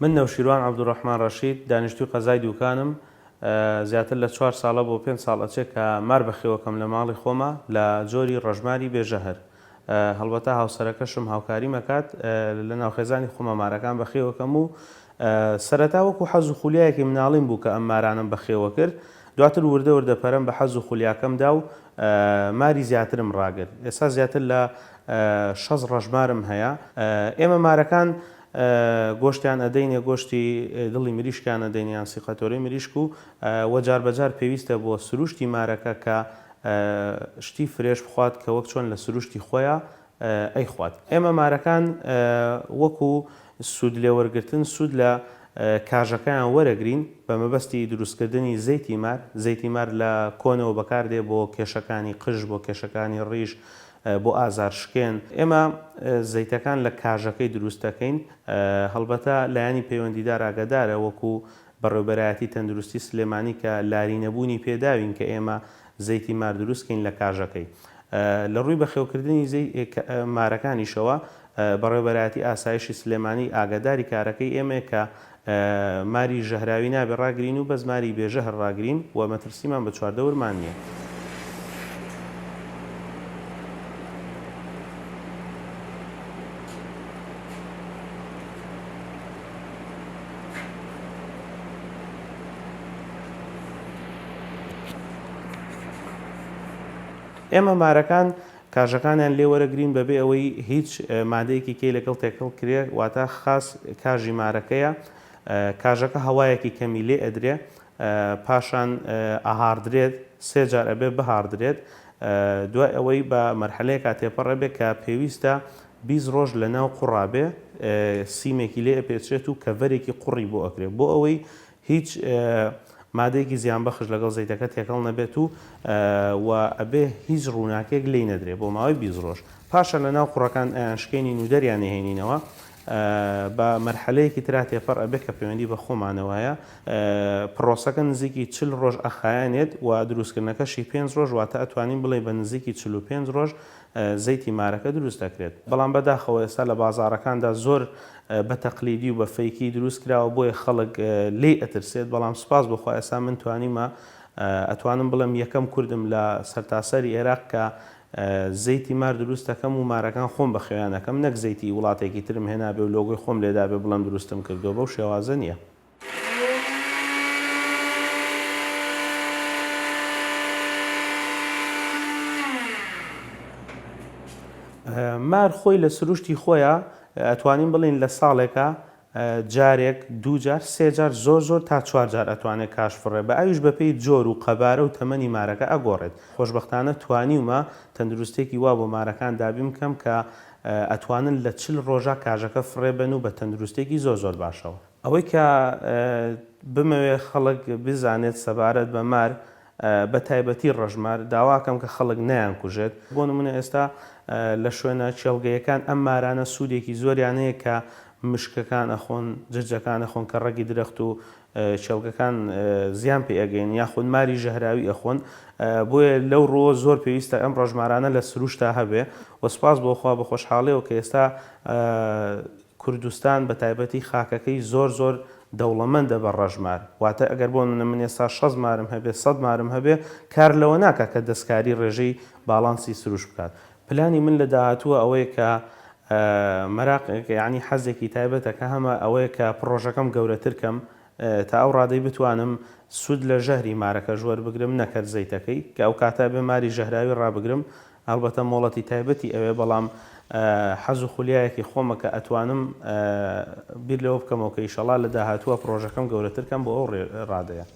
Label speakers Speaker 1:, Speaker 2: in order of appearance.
Speaker 1: من نەوشیروان عەبدوڕەحمان ڕەشید دانیشتووی قەزای دووکانم زیاتر لە 4 ساڵە بۆ 5 ساڵ ئەچێت کە مار بەخێوەکەم لە ماڵی خۆمە لە جۆری ڕەژماری بێژەهر. هەڵبەتە هاوسەرەکەشم هاوکاری مەکات لە ناوخێزانی خۆمە مارەکان بەخێوەکەم و سەرەتا وەکو حەز و خولیایەکی مناڵیم بوو کە ئەم مارانم بەخێوە کرد. دواتر وردە وردە پەرەم بە حەز و خولیاکەمدا و ماری زیاترم ڕاگرت. ئێستا زیاتر لە 6 ڕەژمارم هەیە. ئێمە مارەکان گۆشتیان ئەدەینێ، گۆشتی دڵی مریشکیان ئەدەینیان سیقەتۆرەی مریشک و وەجار بەجار پێویستە بۆ سروشتی مارەکە کە شتی فرێش بخوات کە وەک چۆن لە سروشتی خۆیان ئەیخوات. ئێمە مارەکان وەکو سوود لێوەرگرتن سوود لە کاژەکەیان وەرەگرین بە مەبەستی دروستکردنی زەیتی مار لە کۆنەوە بەکاردێ بۆ کێشەکانی قژ، بۆ کێشەکانی ڕیش، بۆ ئازارشکێن. ئێمە زەیتەکان لە کاژەکەی دروستەکەین. هەڵبەتە لایانی پەیوەندیدار ئاگادارە وەکو بەڕێوەبەرایەتی تەندروستی سلێمانی کە لارینەبوونی پێداوین کە ئێمە زەیتی مار دروستکەین لە کاژەکەی. لە ڕووی بەخێوکردنی مارەکانیشەوە بەڕێوەبەرایەتی ئاسایشی سلێمانی ئاگاداری کارەکەی ئێمە کە ماری ژەهراوی نابێ ڕاگرین و بەس ماری بێژەهر ڕاگرین و مەترسیمان بە چواردەورمان نییە. ئێمە مارەکان کاژەکانیان لێ وەرەگرین بەبێ ئەوەی هیچ مادەیەکی کەی لەگەڵ تێکەڵ کرێ، واتە خاص کاژی مارەکەیە. کاژەکە هەوایەکی کەمی لێ ئەدرێ، پاشان ئاهاردرێت، 3 جار ئەبێ بەهاردرێت. دوای ئەوەی بە مەرحەلەیەکا تێپەڕە بێ کە پێویستە 20 ڕۆژ لە ناو قوڕابێ، سیمێکی لێ ئەپێچێت و کەڤەرێکی قوڕی بۆ ئەکرێت بۆ ئەوەی هیچ مادەیەکی زیان بەخش لەگەڵ زەیتەکە تێکەڵ نەبێت و ئەبێ هیچ ڕووناکێک لێی نەدرێت بۆ ماوەی 20 ڕۆژ. پاشە لە ناو قوڕەکان شکێنین و دەریان نهێنینەوە. بە مەرحەلەیەکی ترا تێپەڕ ئەبێ کە پەیوەندی بە خۆمانەوەیە. پرۆسەکە نزیکی 40 ڕۆژ ئەخایەنێت و دروستکردنەکەشی 5 ڕۆژ، واتە ئەتوانین بڵێ بە نزیکی 45 ڕۆژ زەیتی مارەکە دروست دەکرێت. بەڵام بەداخەوە ئێستا لە بازاڕەکاندا زۆر بە تەقلیدی و بە فەیکی دروست کراوە بۆیە خەڵک لێی ئەترسێت. بەڵام سوپاس بخوا ئێستا من ئەتوانم بڵێم یەکەم کوردم لە سەرتاسەری عێراق کە زەیتی مار دروست دەکەم و مارەکان خۆم بە خێوانەکەم، نەک زەیتی وڵاتێکی ترم هێنابێ و لۆگۆی خۆم لێدا بێ بڵێم دروستم کردەوە. بەو شێوازە نییە. مار خۆی لە سروشتی خۆیە ئەتوانین بڵین لە ساڵێکە جارێک، 2 جار، 3 جار، زۆر تا 4 جار ئەتوانێت کاش فڕێ. بە ئەویش بەپێی جۆر و قەبارە و تەمەنی مارەکە ئەگۆڕێت. خۆشبەختانە توانیومە تەندروستێکی وا بۆ مارەکان دابی بکەم کە ئەتوانن لە 40 ڕۆژە کاژەکە فڕێبن و بە تەندروستێکی زۆر باشەوە. ئەوەی کە بمەوێت خەڵک بزانێت سەبارەت بە مار بە تایبەتی ڕەژمار داواکەم کە خەڵک نەیان کوژێت. بۆ نمونە ئێستا لە شوێنە چێڵگەیەکان ئەم مارانە سوودێکی زۆریان هەیە کە مشکەکان ئەخۆن، جرجەکان ئەخۆن کە ڕەگی درەخت و چێڵگەکان زیان پێ ئەگەین، یاخود ماری ژەهراوی ئەخۆن. بۆیە لەو ڕۆ زۆر پێویستە ئەم ڕەژمارانە لە سروشتا هەبێ. وەسپاس بۆخوا بە خۆشحاڵیەوە کە ئێستا کوردستان بە تایبەتی خاکەکەی زۆر دەوڵەمەندە بە ڕەژمار. واتە ئەگەر بۆ من ئێستا 6 مارم هەبێ، 100 مارم هەبێ، کار لەوە ناکە کە دەستکاری ڕێژەی باڵانسی سروش بکات. پلانی من لە داهاتووە ئەوەیە کە یعنی حەزێکی تایبەتەکە هەمە ئەوەیە کە پرۆژەکەم گەورەتر کەم تا ئەو ڕادەی بتوانم سوود لە ژەهری مارەکە ژوەر بگرم، نەکرد زەیتەکەی کە ئەو کاتە بێ ماری ژەهراوی ڕابگرم. هەڵبەتە مۆڵەتی تایبەتی ئەوێ، بەڵام حەز و خولیایەکی خۆمە کە ئەتوانم بیر لەوە بکەمەوە کە ئیشەڵا لە داهاتووە پرۆژەکەم گەورەتر کەم بۆ ئەو ڕادەیە.